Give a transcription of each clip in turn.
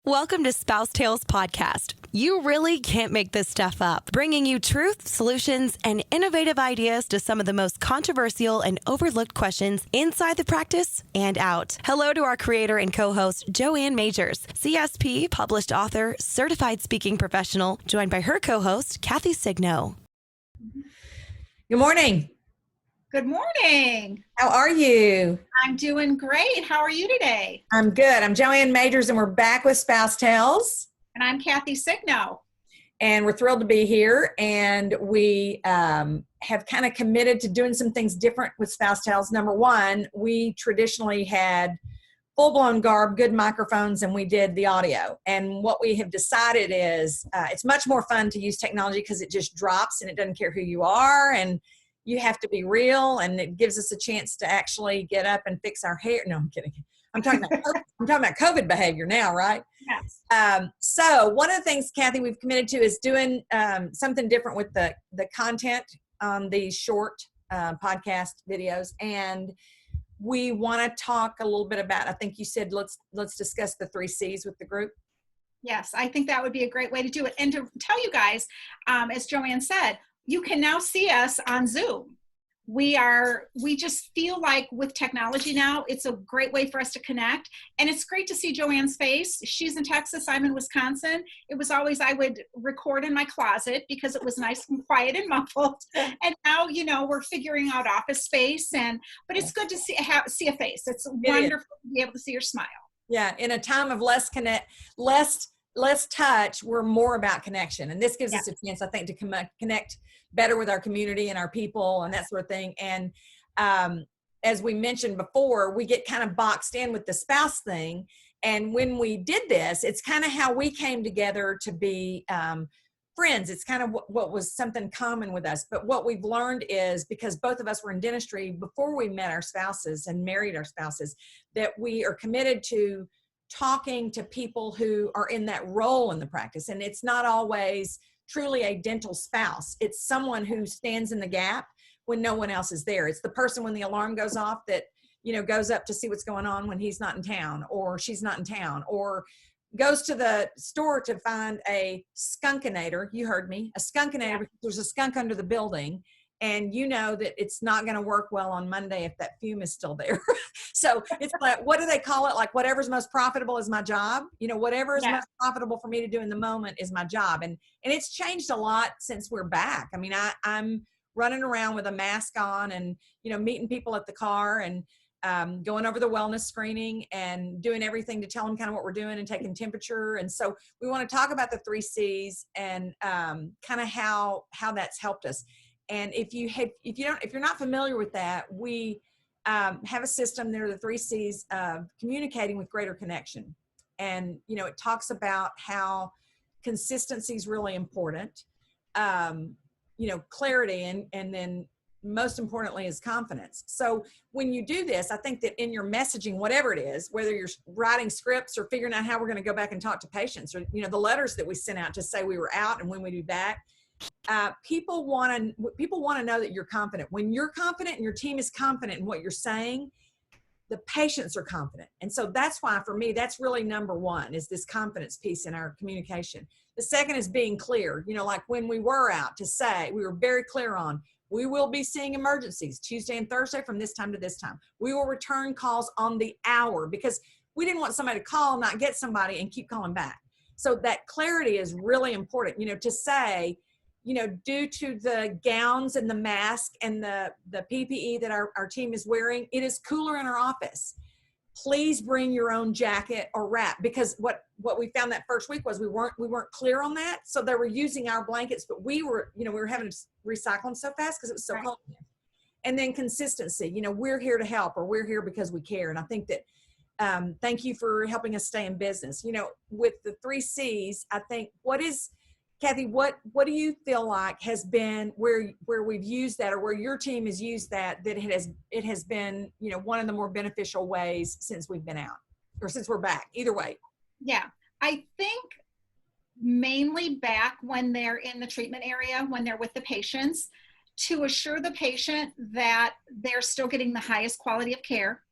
Welcome to SpouseTales podcast. You really can't make this stuff up. Bringing you truth, solutions, and innovative ideas to some of the most controversial and overlooked questions inside the practice and out. Hello to our creator and co-host, Joanne Majors, CSP, published author, certified speaking professional, joined by her co-host, Kathy Signo. Good morning. Good morning. How are you? I'm doing great. How are you today? I'm good. I'm Joanne Majors, and we're back with SpouseTales. And I'm Kathy Signo. And we're thrilled to be here. And we have kind of committed to doing some things different with SpouseTales. Number one, we traditionally had full-blown garb, good microphones, and we did the audio. And what we have decided is it's much more fun to use technology because it just drops and it doesn't care who you are. And you have to be real, and it gives us a chance to actually get up and fix our hair. No, I'm kidding. I'm talking about COVID behavior now, right? Yes. So one of the things, Kathy, we've committed to is doing something different with the content on these short podcast videos, and we want to talk a little bit about. I think you said let's discuss the 3 C's with the group. Yes, I think that would be a great way to do it. And to tell you guys, as Joanne said, you can now see us on Zoom. We just feel like with technology now, it's a great way for us to connect. And it's great to see Joanne's face. She's in Texas, I'm in Wisconsin. It was always, I would record in my closet because it was nice and quiet and muffled. And now, we're figuring out office space, but it's good to see a face. It's wonderful to be able to see your smile. Yeah, in a time of less touch, we're more about connection. And this gives us a chance, I think, to connect better with our community and our people and that sort of thing. And as we mentioned before, we get kind of boxed in with the spouse thing. And when we did this, it's kind of how we came together to be friends. It's kind of what was something common with us. But what we've learned is, because both of us were in dentistry before we met our spouses and married our spouses, that we are committed to talking to people who are in that role in the practice. And it's not always truly a dental spouse. It's someone who stands in the gap when no one else is there. It's the person when the alarm goes off that, goes up to see what's going on when he's not in town or she's not in town, or goes to the store to find a skunkinator. You heard me, a skunkinator, because there's a skunk under the building. And you know that it's not going to work well on Monday if that fume is still there. So it's like, what do they call it? Like, whatever's most profitable is my job. Whatever is most profitable for me to do in the moment is my job. And it's changed a lot since we're back. I mean, I'm running around with a mask on and, meeting people at the car and going over the wellness screening and doing everything to tell them kind of what we're doing and taking temperature. And so we want to talk about the 3 C's and kind of how that's helped us. And if you're not familiar with that, we have a system. There are the 3 C's of communicating with greater connection. And, it talks about how consistency is really important, clarity, and then most importantly is confidence. So when you do this, I think that in your messaging, whatever it is, whether you're writing scripts or figuring out how we're going to go back and talk to patients, or, the letters that we sent out to say we were out and when we'd be back, people want to know that you're confident. When you're confident and your team is confident in what you're saying, the patients are confident. And so that's why, for me, that's really number one, is this confidence piece in our communication. The second is being clear. Like when we were out, to say, we were very clear on, we will be seeing emergencies Tuesday and Thursday from this time to this time. We will return calls on the hour, because we didn't want somebody to call, not get somebody, and keep calling back. So that clarity is really important, to say, due to the gowns and the mask and the PPE that our team is wearing, it is cooler in our office. Please bring your own jacket or wrap, because what we found that first week was we weren't clear on that. So they were using our blankets, but we were having to recycle them so fast because it was so cold. And then consistency, we're here to help, or we're here because we care. And I think that thank you for helping us stay in business. With the 3 C's, I think Kathy, what do you feel like has been where we've used that, or where your team has used that it has been, one of the more beneficial ways since we've been out, or since we're back, either way? Yeah, I think mainly back when they're in the treatment area, when they're with the patients, to assure the patient that they're still getting the highest quality of care,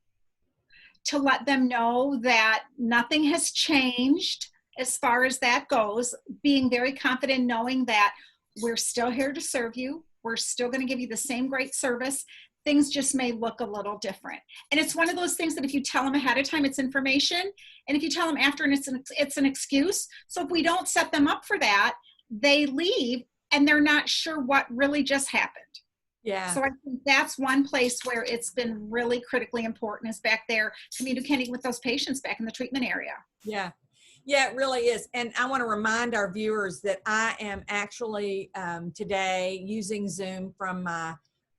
to let them know that nothing has changed, as far as that goes, being very confident, knowing that we're still here to serve you. We're still going to give you the same great service. Things just may look a little different. And it's one of those things that if you tell them ahead of time, it's information. And if you tell them after, and it's an excuse. So if we don't set them up for that, they leave and they're not sure what really just happened. Yeah. So I think that's one place where it's been really critically important, is back there communicating with those patients back in the treatment area. Yeah. Yeah, it really is. And I want to remind our viewers that I am actually today using Zoom from my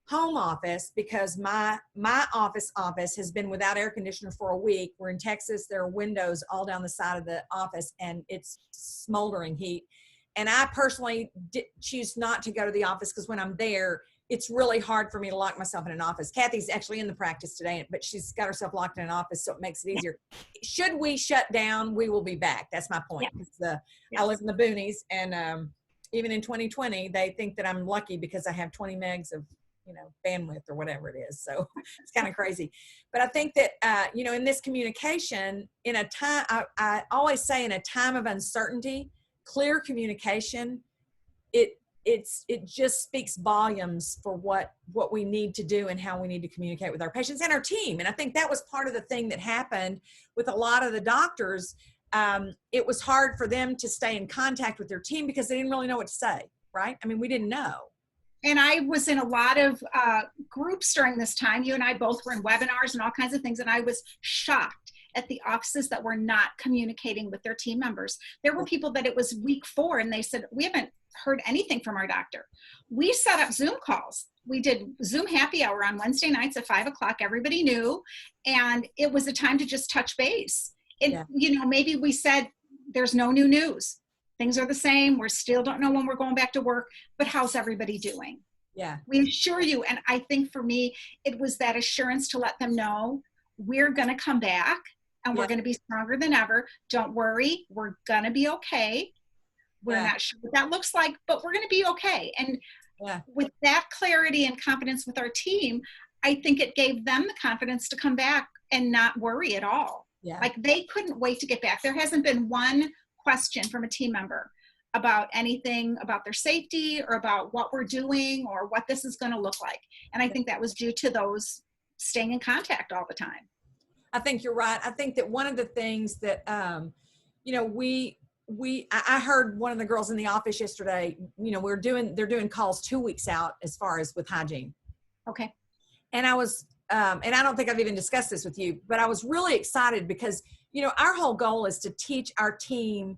home office, because my office has been without air conditioner for a week. We're in Texas. There are windows all down the side of the office, and it's smoldering heat. And I personally choose not to go to the office, because when I'm there, it's really hard for me to lock myself in an office. Kathy's actually in the practice today, but she's got herself locked in an office, so it makes it easier. Should we shut down, we will be back. That's my point. I live in the boonies, and even in 2020, they think that I'm lucky because I have 20 megs of bandwidth or whatever it is. So it's kind of crazy. But I think that, in this communication, in a time, I always say, in a time of uncertainty, clear communication, it just speaks volumes for what we need to do and how we need to communicate with our patients and our team. And I think that was part of the thing that happened with a lot of the doctors. It was hard for them to stay in contact with their team because they didn't really know what to say, right? I mean, we didn't know. And I was in a lot of groups during this time. You and I both were in webinars and all kinds of things. And I was shocked at the offices that were not communicating with their team members. There were people that it was week 4 and they said, we haven't heard anything from our doctor. We set up Zoom calls. We did Zoom happy hour on Wednesday nights at 5 o'clock. Everybody knew. And it was a time to just touch base. And, maybe we said, there's no new news. Things are the same. We still don't know when we're going back to work, but how's everybody doing? Yeah. We assure you. And I think for me, it was that assurance to let them know we're going to come back and we're going to be stronger than ever. Don't worry. We're going to be okay. We're not sure what that looks like, but we're going to be okay. And with that clarity and confidence with our team, I think it gave them the confidence to come back and not worry at all. Yeah. Like they couldn't wait to get back. There hasn't been one question from a team member about anything about their safety or about what we're doing or what this is going to look like. And I think that was due to those staying in contact all the time. I think you're right. I think that one of the things that, I heard one of the girls in the office yesterday, they're doing calls 2 weeks out as far as with hygiene. Okay. And I was, and I don't think I've even discussed this with you, but I was really excited because, our whole goal is to teach our team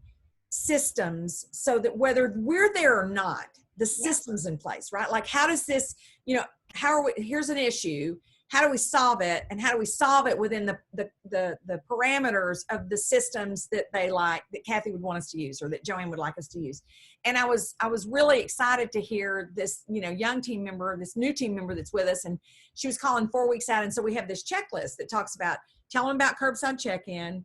systems so that whether we're there or not, the system's in place, right? Like how does this, here's an issue. How do we solve it? And how do we solve it within the parameters of the systems that that Kathy would want us to use or that Joanne would like us to use? And I was really excited to hear this, young team member, this new team member that's with us, and she was calling 4 weeks out. And so we have this checklist that talks about, tell them about curbside check-in,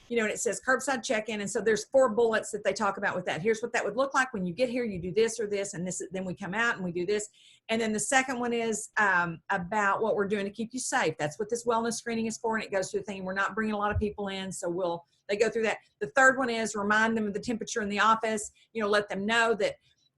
and it says curbside check-in. And so there's 4 bullets that they talk about with that. Here's what that would look like when you get here, you do this or this, and this, then we come out and we do this. And then the second one is about what we're doing to keep you safe. That's what this wellness screening is for. And it goes through the thing. We're not bringing a lot of people in, so they go through that. The third one is remind them of the temperature in the office, let them know that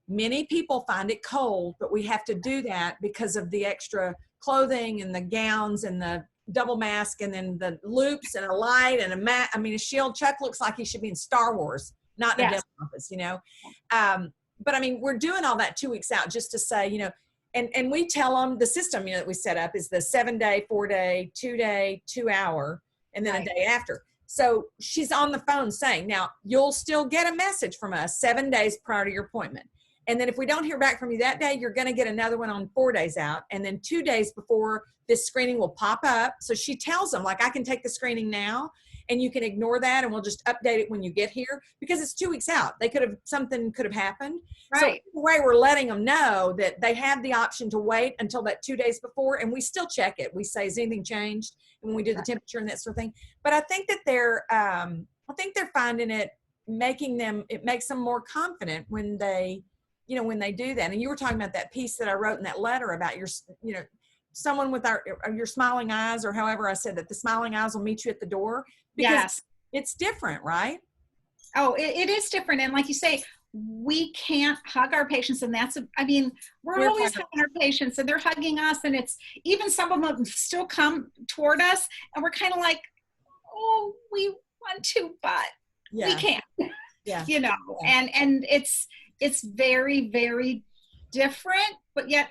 many people find it cold, but we have to do that because of the extra clothing and the gowns and the double mask and then the loops and a light and a shield. Chuck looks like he should be in Star Wars, not in a dental office, but we're doing all that 2 weeks out just to say, and we tell them the system, that we set up is the 7-day, 4-day, 2-day, 2-hour, and then a day after. So she's on the phone saying, now you'll still get a message from us 7 days prior to your appointment. And then if we don't hear back from you that day, you're going to get another one on 4 days out. And then 2 days before this screening will pop up. So she tells them, I can take the screening now and you can ignore that and we'll just update it when you get here because it's 2 weeks out. Something could have happened. Right. So either way, we're letting them know that they have the option to wait until that 2 days before, and we still check it. We say, has anything changed? And when we do the temperature and that sort of thing. But I think that they're finding it makes them more confident when they do that. And you were talking about that piece that I wrote in that letter about your, someone with your smiling eyes, or however I said that the smiling eyes will meet you at the door. Because it's different, right? Oh, it is different. And like you say, we can't hug our patients. And we're always hugging our patients and they're hugging us. And it's even some of them still come toward us and we're kind of like, oh, we want to, but we can't, and it's very, very different, but yet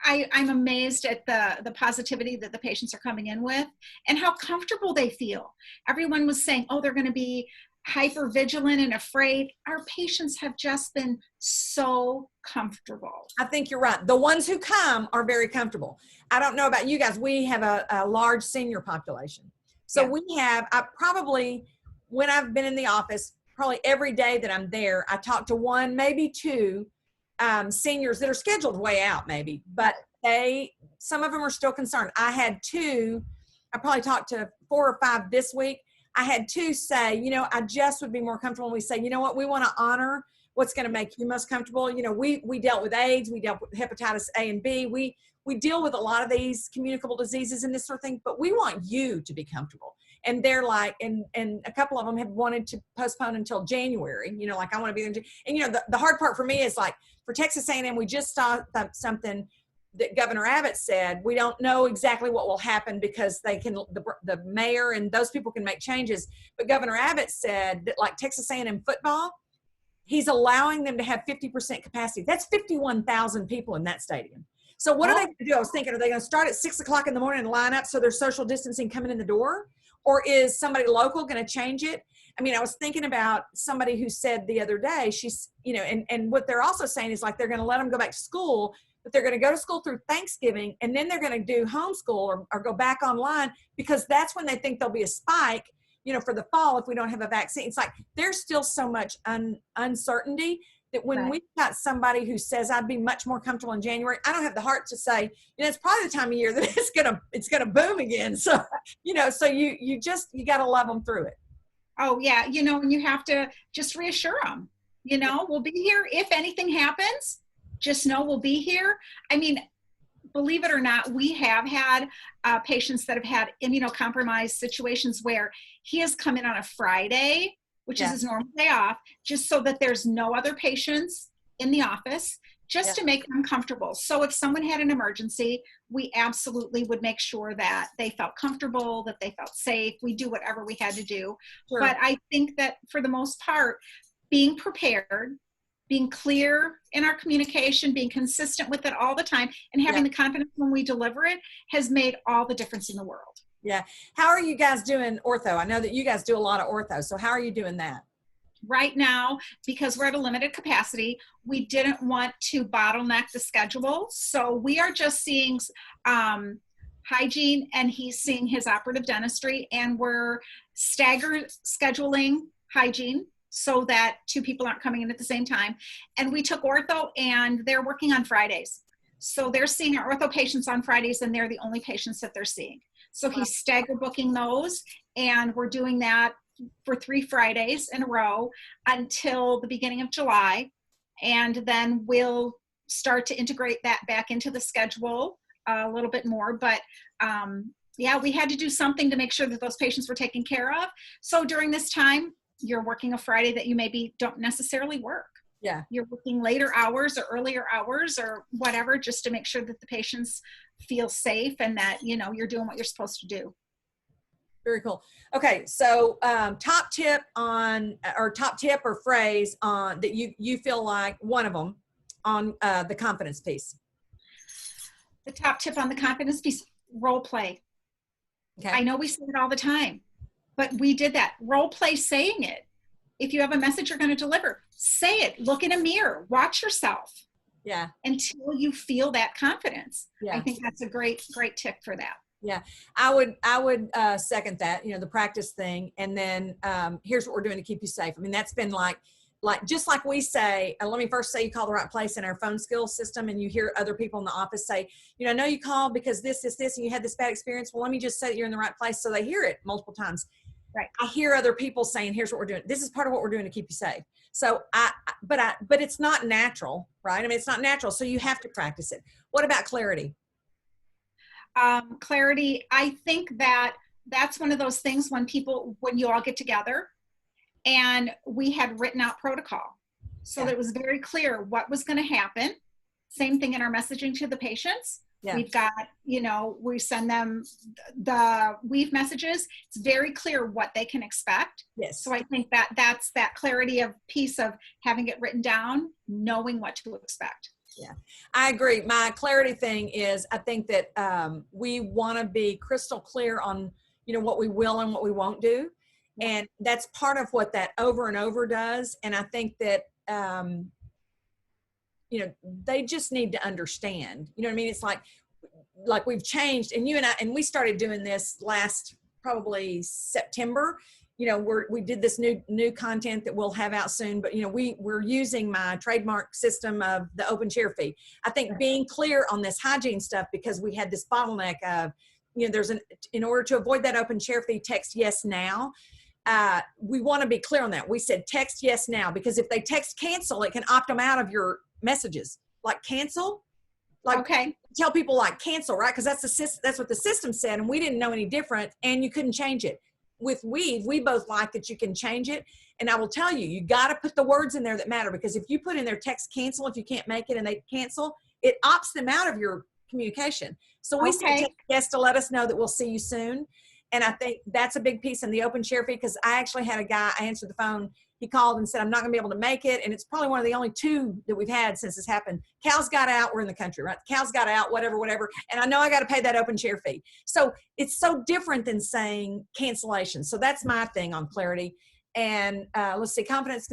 I'm amazed at the positivity that the patients are coming in with and how comfortable they feel. Everyone was saying, oh, they're going to be hyper vigilant and afraid. Our patients have just been so comfortable. I think you're right. The ones who come are very comfortable. I don't know about you guys. We have a large senior population. So we have, when I've been in the office, probably every day that I'm there, I talk to one, maybe two seniors that are scheduled way out maybe, but some of them are still concerned. I had two, I probably talked to 4 or 5 this week. I had 2 say, I just would be more comfortable when we say, you know what, we want to honor what's going to make you most comfortable. We dealt with AIDS, we dealt with hepatitis A and B. We deal with a lot of these communicable diseases and this sort of thing, but we want you to be comfortable. And they're like, and a couple of them have wanted to postpone until January, like I want to be there. And, the hard part for me is like for Texas A&M, we just saw something that Governor Abbott said. We don't know exactly what will happen because the mayor and those people can make changes. But Governor Abbott said that like Texas A&M football, he's allowing them to have 50% capacity. That's 51,000 people in that stadium. So what are they going to do? I was thinking, are they going to start at 6 o'clock in the morning and line up so there's social distancing coming in the door? Or is somebody local going to change it? I mean, I was thinking about somebody who said the other day, she's, and what they're also saying is like, they're going to let them go back to school, but they're going to go to school through Thanksgiving. And then they're going to do homeschool or go back online because that's when they think there'll be a spike, for the fall, if we don't have a vaccine. It's like, there's still so much uncertainty that when we've got somebody who says I'd be much more comfortable in January, I don't have the heart to say, it's probably the time of year that it's gonna boom again. So, so you got to love them through it. Oh yeah. And you have to just reassure them, we'll be here. If anything happens, just know we'll be here. I mean, believe it or not, we have had patients that have had immunocompromised situations where he has come in on a Friday, which is his normal day off, just so that there's no other patients in the office, just to make them comfortable. So if someone had an emergency, we absolutely would make sure that they felt comfortable, that they felt safe. We do whatever we had to do. Sure. But I think that for the most part, being prepared, being clear in our communication, being consistent with it all the time, and having the confidence when we deliver it has made all the difference in the world. Yeah. How are you guys doing ortho? I know that you guys do a lot of ortho. So how are you doing that? Right now, because we're at a limited capacity, we didn't want to bottleneck the schedule. So we are just seeing hygiene, and he's seeing his operative dentistry, and we're staggered scheduling hygiene so that 2 people aren't coming in at the same time. And we took ortho, and they're working on Fridays. So they're seeing our ortho patients on Fridays, and they're the only patients that they're seeing. So he's stagger booking those, and we're doing that for 3 Fridays in a row until the beginning of July. And then we'll start to integrate that back into the schedule a little bit more. But we had to do something to make sure that those patients were taken care of. So during this time, you're working a Friday that you maybe don't necessarily work. Yeah. You're working later hours or earlier hours or whatever, just to make sure that the patients feel safe and that, you're doing what you're supposed to do. Very cool. Okay. So top tip or phrase on that you feel like one of them on the confidence piece. The top tip on the confidence piece, role play. Okay. I know we say it all the time, but we did that. Role play saying it. If you have a message you're going to deliver, say it. Look in a mirror. Watch yourself. Yeah. Until you feel that confidence. Yeah. I think that's a great tip for that. Yeah, I would second that, the practice thing. And then here's what we're doing to keep you safe. I mean, that's been like just like we say, let me first say you call the right place in our phone skills system, and you hear other people in the office say, I know you called because this, and you had this bad experience. Well, let me just say that you're in the right place. So they hear it multiple times. Right. I hear other people saying, here's what we're doing. This is part of what we're doing to keep you safe. So but it's not natural, right? I mean, it's not natural. So you have to practice it. What about clarity? Clarity, I think that's one of those things when you all get together and we had written out protocol. So that it was very clear what was going to happen. Same thing in our messaging to the patients. Yeah. We've got, we send them the weave messages. It's very clear what they can expect. Yes. So I think that's that clarity of piece of having it written down, knowing what to expect. Yeah, I agree. My clarity thing is, I think that we want to be crystal clear on, what we will and what we won't do. And that's part of what that over and over does. And I think that, they just need to understand, you know what I mean? It's like we've changed, and you and I, and we started doing this last probably September. We did this new content that we'll have out soon, but we're using my trademark system of the open chair fee. I think being clear on this hygiene stuff, because we had this bottleneck of, in order to avoid that open chair fee, text yes now. We want to be clear on that. We said text yes now, because if they text cancel, it can opt them out of your messages. Like cancel, tell people cancel, right? Because that's what the system said, and we didn't know any different, and you couldn't change it. With Weave, we both like that you can change it. And I will tell you, you got to put the words in there that matter, because if you put in their text cancel, if you can't make it and they cancel, it opts them out of your communication. So we say yes to let us know that we'll see you soon. And I think that's a big piece in the open chair fee, because I actually had a guy, I answered the phone, he called and said, I'm not going to be able to make it. And it's probably one of the only 2 that we've had since this happened. Cal's got out, we're in the country, right? Cal's got out, whatever. And I know I got to pay that open chair fee. So it's so different than saying cancellation. So that's my thing on clarity. And let's see, confidence,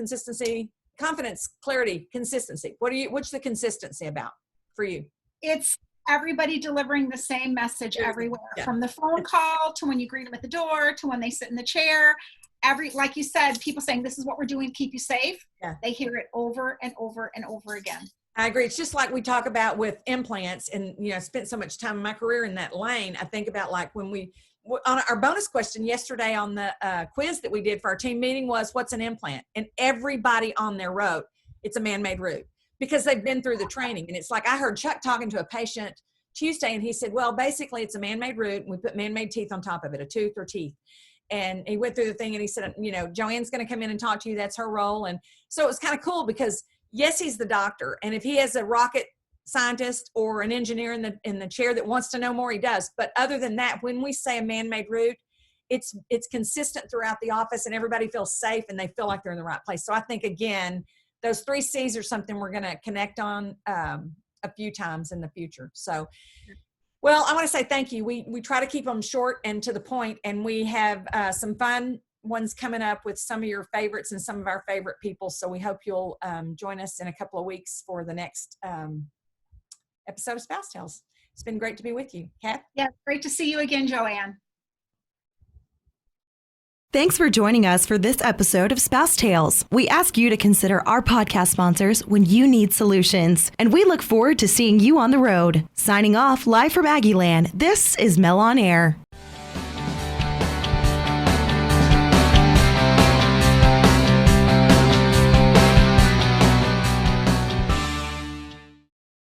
clarity, consistency. What's the consistency about for you? It's everybody delivering the same message everywhere, from the phone call to when you greet them at the door to when they sit in the chair. Like you said, people saying this is what we're doing to keep you safe. Yeah. They hear it over and over and over again. I agree. It's just like we talk about with implants, and spent so much time in my career in that lane. I think about when we on our bonus question yesterday on the quiz that we did for our team meeting was, what's an implant? And everybody on there wrote, it's a man-made root, because they've been through the training. And it's like, I heard Chuck talking to a patient Tuesday, and he said, well, basically it's a man-made root, and we put man-made teeth on top of it, a tooth or teeth. And he went through the thing, and he said, Joanne's going to come in and talk to you. That's her role. And so it was kind of cool, because yes, he's the doctor. And if he has a rocket scientist or an engineer in the chair that wants to know more, he does. But other than that, when we say a man-made root, it's consistent throughout the office, and everybody feels safe and they feel like they're in the right place. So I think, again, those 3 C's are something we're going to connect on a few times in the future. So, well, I want to say thank you. We try to keep them short and to the point, and we have some fun ones coming up with some of your favorites and some of our favorite people. So we hope you'll join us in a couple of weeks for the next episode of SpouseTales. It's been great to be with you. Kat? Yeah, great to see you again, Joanne. Thanks for joining us for this episode of SpouseTales. We ask you to consider our podcast sponsors when you need solutions, and we look forward to seeing you on the road. Signing off live from Aggieland, this is Mel on Air.